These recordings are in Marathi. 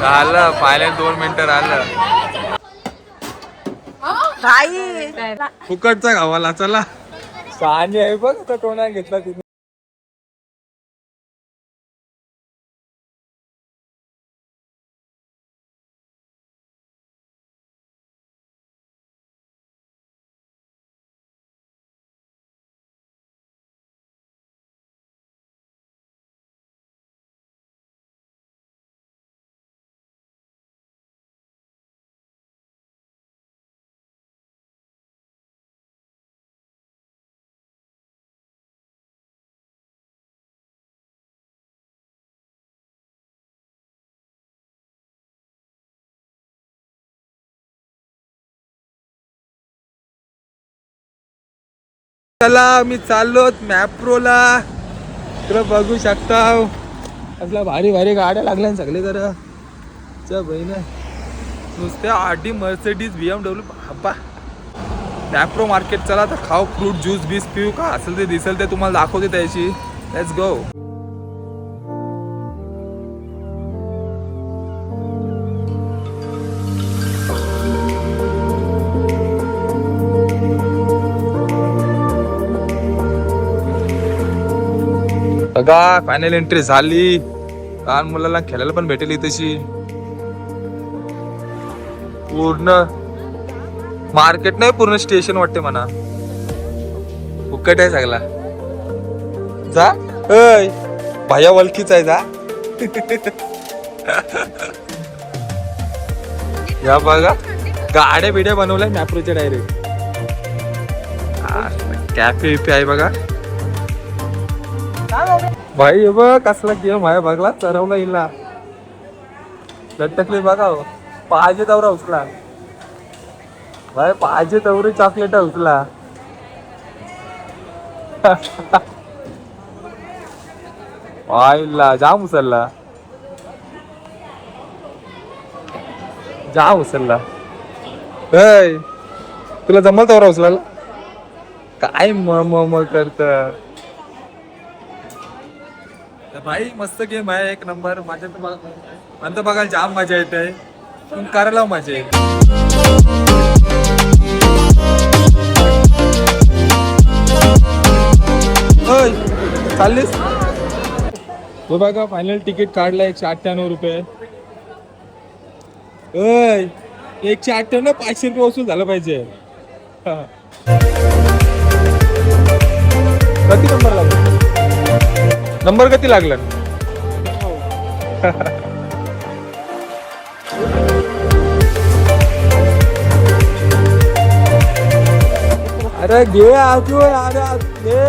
झालं फायनल 2 मिनिटं राहिलं. फुकटचा गावाला चला. शहाणी आहे बघ तर टोना घेतला तिने. चला मी चाललो मॅप्रोला. तुला बघू शकता असल्या भारी भारी गाड्या लागल्या सगळे तर बहिण नुसत्या आडी मर्सिडीज BMW बाबा. मॅप्रो मार्केट चला तर खाऊ फ्रूट ज्यूस बीस पिऊ का असेल ते दिसेल ते तुम्हाला दाखवते त्याची. Let's go. बघा फायनल एंट्री झाली. लहान मुलांना खेळायला पण भेटेल तशी. पूर्ण मार्केट नाही पूर्ण स्टेशन वाटते म्हणा. फुकट आहे सगळा. जा ऐ भाया वलकीच आहे जा. या बघा गाड्या बिड्या बनवल्या मॅप्रोच्या डायरेक्ट. कॅफे विफे आहे बघा. भाई बघ कसला गेम आहे बघला. चरवला हिला लटकले बघा. पाहिजे तवरा उचला भाई. पाहिजे तवरी चॉकलेट उचला. आईला जाम उचलला. जाम उचलला. तुला जमल तवरा उचलायला. काय म करत भाई. मस्त गेम आहे एक नंबर. माझ्या तर बघायला जाम मजा येते. पण करायला मजा येते. चाललीस तो बघा. फायनल तिकीट काढला 198 रुपये. 198 500 रुपये वसूल झालं पाहिजे. किती नंबर लागला. नंबर किती लागला. अरे घे आजू. अरे घे.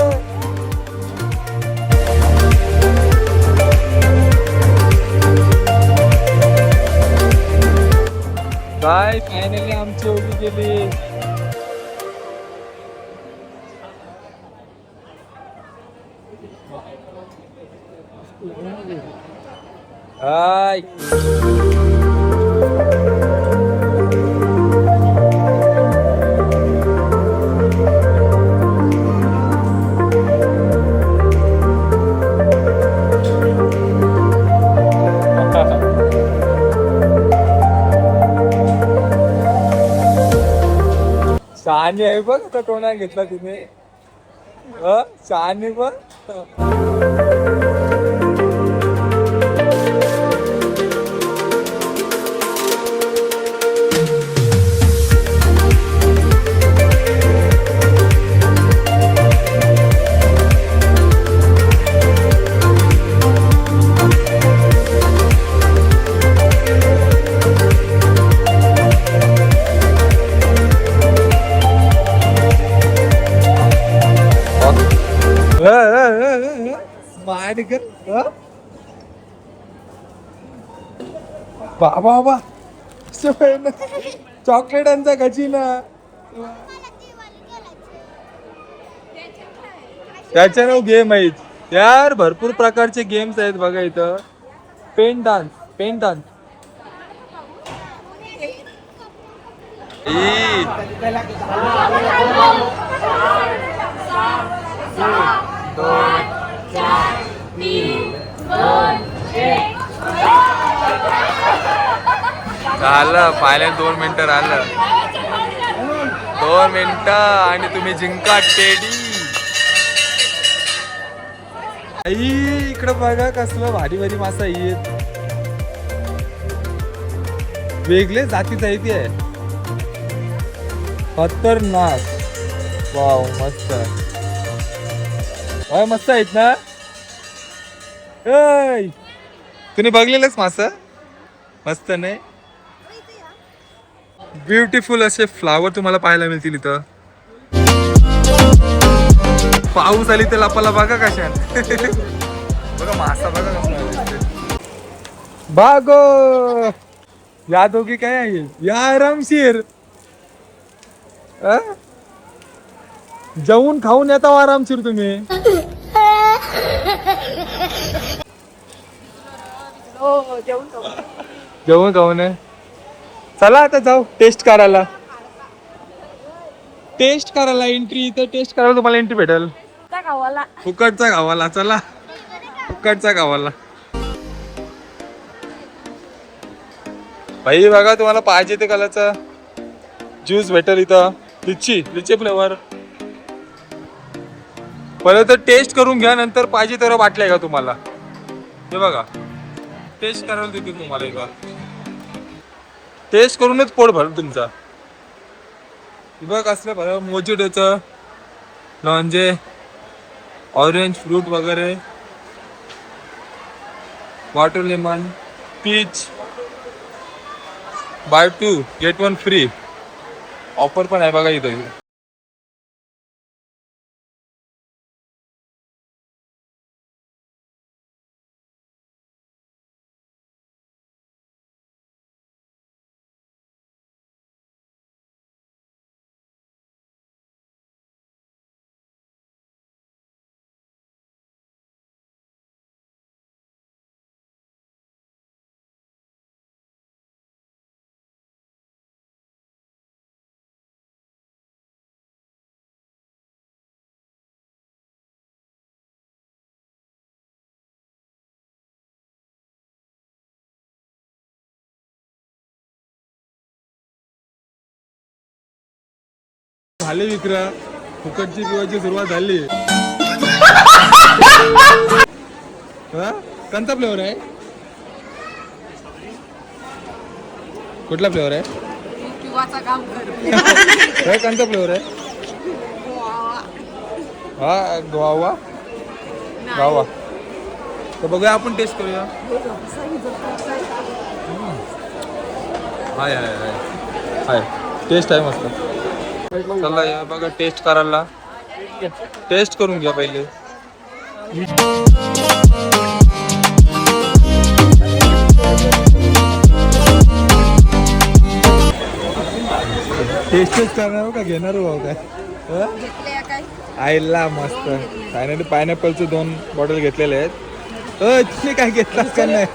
काय फायनली आमची उभी गेली. हाय शहाणी आहे बघ तर टोना घेतला तिने. शहाणी बघ. बाबा बाबा चॉकलेटांचा खजिना. त्याच्या नाव गेम आहेत यार. भरपूर प्रकारचे गेम्स आहेत बघा इथं. Pen dance. झालं फायनल 2 मिनिटं राहिलं. 2 मिनिटं आणि तुम्ही जिंका टेडी. आई इकडं बघा कसलं भारी भारी मासा येत. वेगळे जातीच आहे ती आहे. खतरनाक. वाव मस्त. मस्त आहेत ना. तुम्ही बघलेलंच मासा मस्त नाही. ब्युटिफुल असे फ्लावर तुम्हाला पाहायला मिळतील इथं. पाऊस आली तर लपाला बघा कशा. बघा मासा बघा कसं. बागो या दोघी काय आहे या आरामशीर. जेवून खाऊन येता आरामशीर तुम्ही. जेवण खाऊन चला आता जाऊ टेस्ट करायला. एंट्री इथं टेस्ट करायला तुम्हाला एंट्री भेटेल. फुकटचा गावाला चला. फुकटचा गावाला भाई बघा तुम्हाला पाहिजे ते कलरचा ज्यूस भेटेल इथं. लिची फ्लेवर. पहिले तर टेस्ट करून घ्या नंतर पाहिजे तर वाटलंय का तुम्हाला. हे बघा टेस्ट करायला देतील तुम्हाला इथं. टेस्ट करूनच पोट भरल तुमचा. बघ असलं बरं मोजिटोचं म्हणजे ऑरेंज फ्रूट वगैरे water lemon peach buy 2 get 1 free offer पण आहे बघा इथं. झाले विक्रा. फुकटची पिवायची सुरुवात झाली. कोणता फ्लेवर आहे. कुठला फ्लेवर आहे. कोणता फ्लेवर आहे. हा गोवा. गावा तर बघूया आपण टेस्ट करूया. हाय हाय हाय हाय टेस्ट आहे मस्त. चला या बघा टेस्ट करायला. टेस्ट करून घ्या पहिले. टेस्टच करणार का घेणार हो काय. आईला मस्त. फायनली पायनॅपलचे 2 बॉटल घेतलेले आहेत. तुम्ही काय घेतलास का नाही.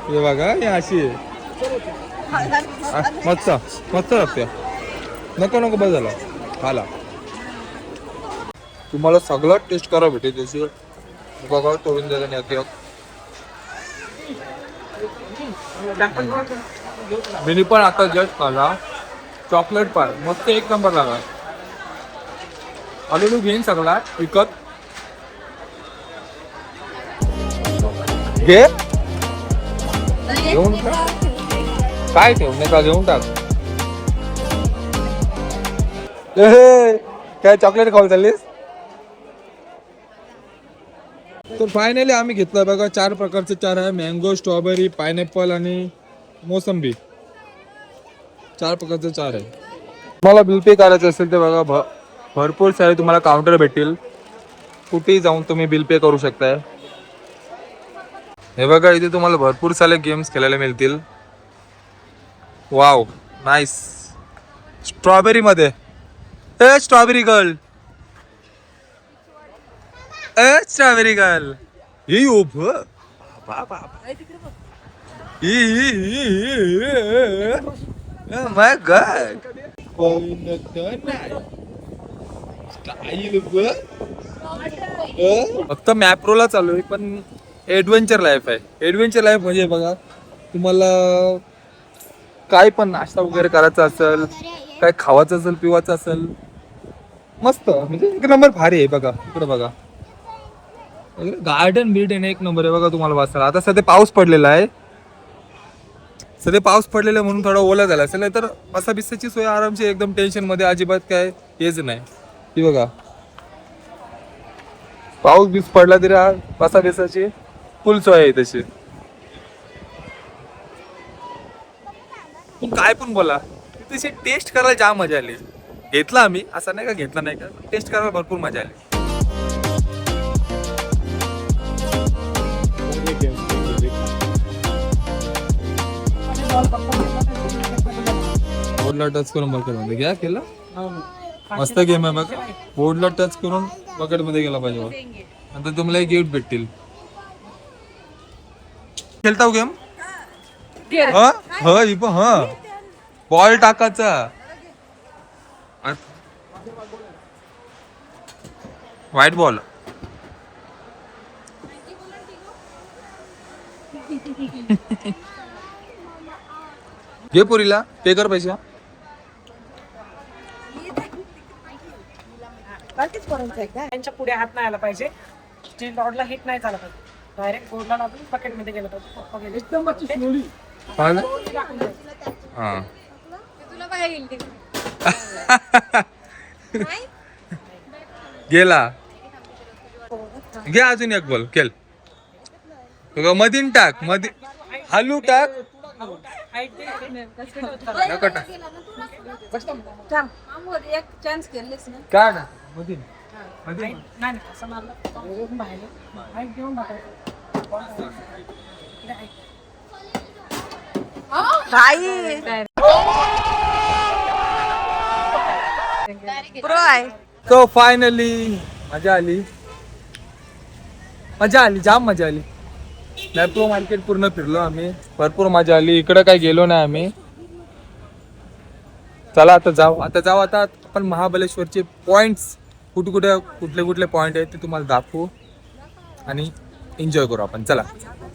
हे बघा हे अशी मस्त मस्त लागते. नको बस झाला खाला. तुम्हाला सगळं टेस्ट करा भेटेल त्याची. बघा तोडून द्यायला नाही. मिनी पण आता जस्ट खाला. चॉकलेट पण मस्त एक नंबर लागला. आलो घेईन सगळा विकत. घे घेऊन काय ठेवून का घेऊन टाक. काय चॉकलेट खाऊ चाललीस. तर फायनली आम्ही घेतलं बघा 4 प्रकारचे 4 आहे. मँगो स्ट्रॉबेरी पायनॅपल आणि मोसंबी. 4 प्रकारचे 4 आहे. तुम्हाला बिल पे करायचं असेल तर बघा भरपूर सारे तुम्हाला काउंटर भेटेल. कुठेही जाऊन तुम्ही बिल पे करू शकताय. हे बघा इथे तुम्हाला भरपूर सारे गेम्स खेळायला मिळतील. Wow nice. स्ट्रॉबेरी मध्ये स्ट्रॉबेरी गर्ल. स्ट्रॉबेरी गर्ल ही उभ माय गॉड. फक्त मॅप्रोला चालू आहे पण एडव्हेंचर लाईफ आहे. एडव्हेंचर लाईफ म्हणजे बघा तुम्हाला काय पण नाश्ता वगैरे करायचा असेल, काय खावायचं असेल, पिवायचं असेल, मस्त म्हणजे एक नंबर भारी आहे. बघा इकडे बघा, गार्डन बिल्डन एक नंबर आहे बघा. तुम्हाला वाचला आता सध्या पाऊस पडलेला आहे, सध्या पाऊस पडलेला आहे म्हणून थोडा ओला झाला असेल, नाही तर बसा बिसाची सोय आरामची एकदम, टेन्शन मध्ये अजिबात काय हेच नाही. ती बघा पाऊस बीस पडला तरी बसा बिसाची फुल सोय आहे तशी. काय पण बोला, तशी टेस्ट करायला जाम मजा आली. घेतला आम्ही, असं नाही का घेतला नाही का, टेस्ट करायला भरपूर मजा आली. बोर्डला टच करून बकेट मध्ये घ्या केलं, मस्त गेम आहे बघा. बोर्डला टच करून बकेट मध्ये गेला पाहिजे बघ. नंतर तुम्हाला एक गिफ्ट भेटतील. खेळताव गेम हा बॉल टाकायचा, व्हाईट बॉल. घे पुरीला पे कर पैसा. त्यांच्या पुढे हात नाही आला पाहिजे, जे लॉडला हिट नाही झाला पाहिजे. डायरेक्ट बोर्डला लागून पकेट मध्ये गेलं पाहिजे. पप्पा गेले हा गेला. घे अजून एक बॉल खेळ. मधीन टाक, मधी हलू टाक. नका टाक. एक चान्स केलेस ना. काय ना मधीन मधीन. नाही असं मारलं बाहेर हाईट घेऊन टाकायचं. प्रो आहे. तो फायनली मजा आली, मजा आली, जाम मजा आली. मॅप्रो मार्केट पूर्ण फिरलो आम्ही, भरपूर मजा आली. इकडं काय गेलो नाही आम्ही. चला आता जाऊ आता आपण महाबळेश्वरचे पॉइंट्स कुठले कुठले पॉइंट आहेत ते तुम्हाला दाखवू आणि एन्जॉय करू आपण. चला.